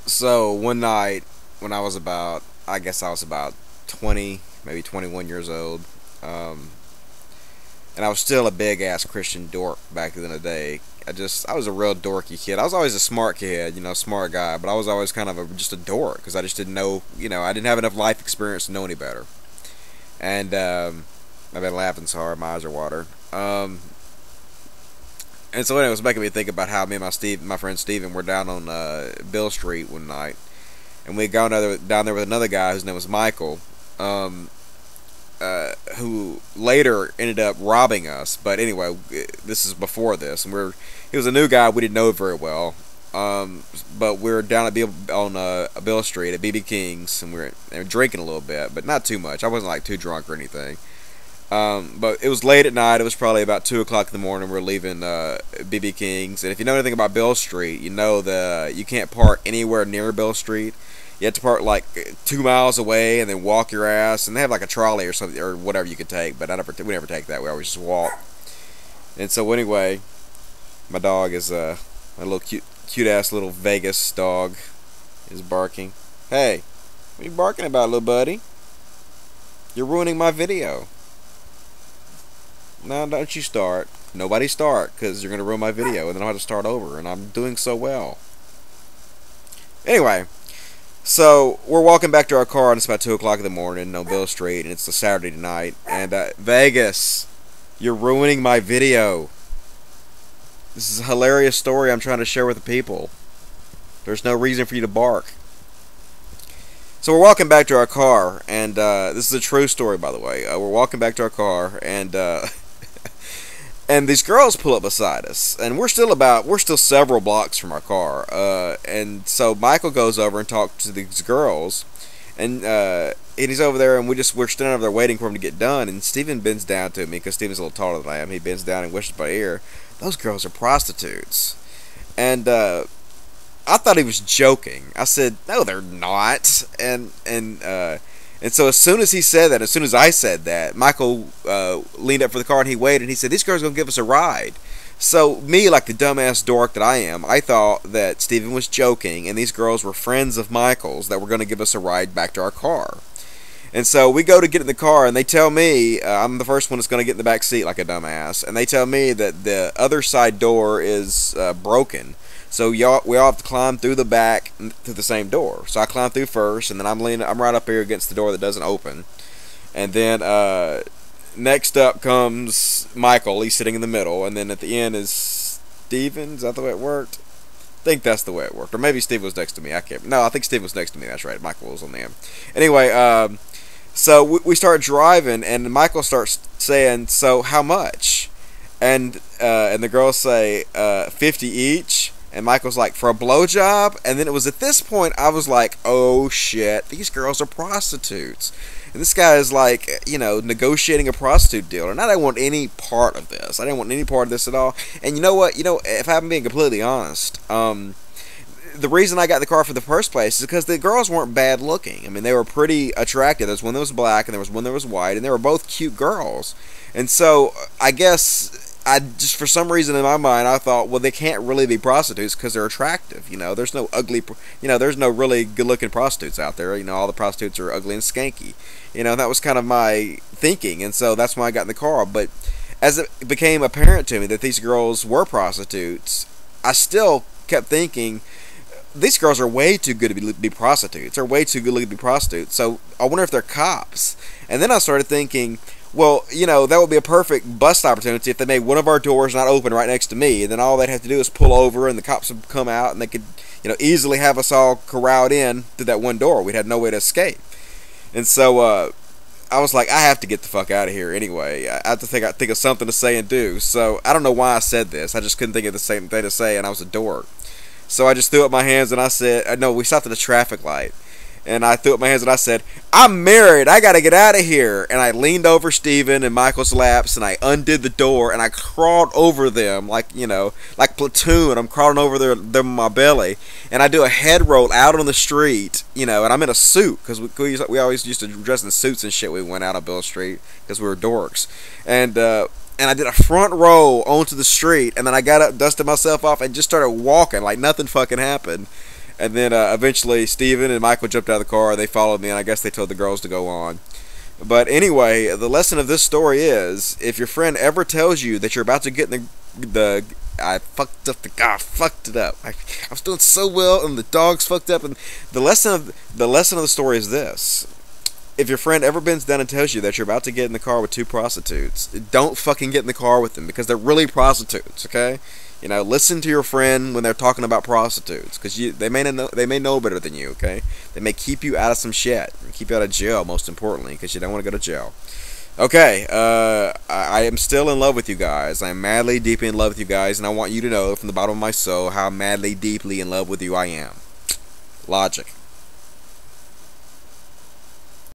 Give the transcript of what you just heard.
So one night when I was about, I guess I was about 20, maybe 21 years old, um, and I was still a big ass Christian dork back in the day. I was a real dorky kid. I was always a smart kid, smart guy, but I was always kind of just a dork because I just didn't know, I didn't have enough life experience to know any better. And I've been laughing so hard, my eyes are watering. And so anyway, it was making me think about how me and my friend Steven, were down on Bill Street one night, and we had gone down there with another guy whose name was Michael, who later ended up robbing us. But anyway, this is before this, and he was a new guy we didn't know very well. But we were down at Bill Street at BB King's, and we were drinking a little bit, but not too much. I wasn't like too drunk or anything. But it was late at night. It was probably about 2 o'clock in the morning. We were leaving BB King's, and if you know anything about Bill Street, you know you can't park anywhere near Bill Street. You have to park like 2 miles away, and then walk your ass. And they have like a trolley or something or whatever you could take, but we never take that. We always just walk. And so anyway, my dog is a little cute ass little Vegas dog is barking. Hey, what are you barking about, little buddy? You're ruining my video. No, don't you start. Nobody start, because you're going to ruin my video, and then I'll have to start over, and I'm doing so well. Anyway, so we're walking back to our car, and it's about 2 o'clock in the morning on Bill Street, and it's a Saturday night, and Vegas, you're ruining my video. This is a hilarious story I'm trying to share with the people. There's no reason for you to bark. So we're walking back to our car, and this is a true story, by the way. We're walking back to our car, and and these girls pull up beside us, and we're still several blocks from our car. And so Michael goes over and talks to these girls, and he's over there, and we're standing over there waiting for him to get done. And Steven bends down to me because Steven's a little taller than I am. He bends down and whispers my ear, "Those girls are prostitutes." And I thought he was joking. I said, "No, they're not." And so as soon as he said that, as soon as I said that, Michael leaned up for the car and he waited. And he said, "These girls are gonna give us a ride." So me, like the dumbass dork that I am, I thought that Steven was joking, and these girls were friends of Michael's that were gonna give us a ride back to our car. And so we go to get in the car, and they tell me I'm the first one that's going to get in the back seat like a dumbass. And they tell me that the other side door is broken. So we all have to climb through the back to the same door. So I climb through first, and then I'm right up here against the door that doesn't open. And then next up comes Michael. He's sitting in the middle, and then at the end is Steven. Is that the way it worked? I think that's the way it worked. Or maybe Steve was next to me. I can't. No, I think Steve was next to me. That's right. Michael was on the end. Anyway, so we start driving, and Michael starts saying, "So how much?" And the girls say 50 each. And Michael's like, "For a blowjob?" And then it was at this point I was like, "Oh shit, these girls are prostitutes." And this guy is like, negotiating a prostitute deal. And I didn't want any part of this. I didn't want any part of this at all. And you know what? If I'm being completely honest, the reason I got the car for the first place is because the girls weren't bad looking. I mean, they were pretty attractive. There was one that was black, and there was one that was white, and they were both cute girls. And so I guess I just, for some reason in my mind, I thought, well, they can't really be prostitutes because they're attractive. There's no ugly, there's no really good-looking prostitutes out there. All the prostitutes are ugly and skanky. That was kind of my thinking, and so that's why I got in the car. But as it became apparent to me that these girls were prostitutes, I still kept thinking, these girls are way too good to be prostitutes. They're way too good looking to be prostitutes. So I wonder if they're cops. And then I started thinking, well, that would be a perfect bust opportunity if they made one of our doors not open right next to me. And then all they'd have to do is pull over, and the cops would come out, and they could, easily have us all corralled in through that one door. We'd have no way to escape. And so I was like, I have to get the fuck out of here anyway. I have to think of something to say and do. So I don't know why I said this. I just couldn't think of the same thing to say, and I was a dork. So I just threw up my hands and I said, no, we stopped at a traffic light. And I threw up my hands and I said, "I'm married. I got to get out of here." And I leaned over Steven and Michael's laps, and I undid the door, and I crawled over them like Platoon. I'm crawling over them on my belly. And I do a head roll out on the street, and I'm in a suit because we always used to dress in suits and shit when we went out on Bill Street because we were dorks. And I did a front roll onto the street, and then I got up, dusted myself off, and just started walking like nothing fucking happened. And then eventually Steven and Michael jumped out of the car. They followed me, and I guess they told the girls to go on. But anyway, the lesson of this story is, if your friend ever tells you that you're about to get in the I fucked up the car, fucked it up. I was doing so well, and the dog's fucked up. And the lesson of the story is this: if your friend ever bends down and tells you that you're about to get in the car with 2 prostitutes, don't fucking get in the car with them, because they're really prostitutes. Okay, you know, listen to your friend when they're talking about prostitutes, because they may know better than you. Okay, they may keep you out of some shit, keep you out of jail, most importantly, because you don't want to go to jail. Okay, I am still in love with you guys. I am madly, deeply in love with you guys, and I want you to know from the bottom of my soul how madly, deeply in love with you I am. Logic.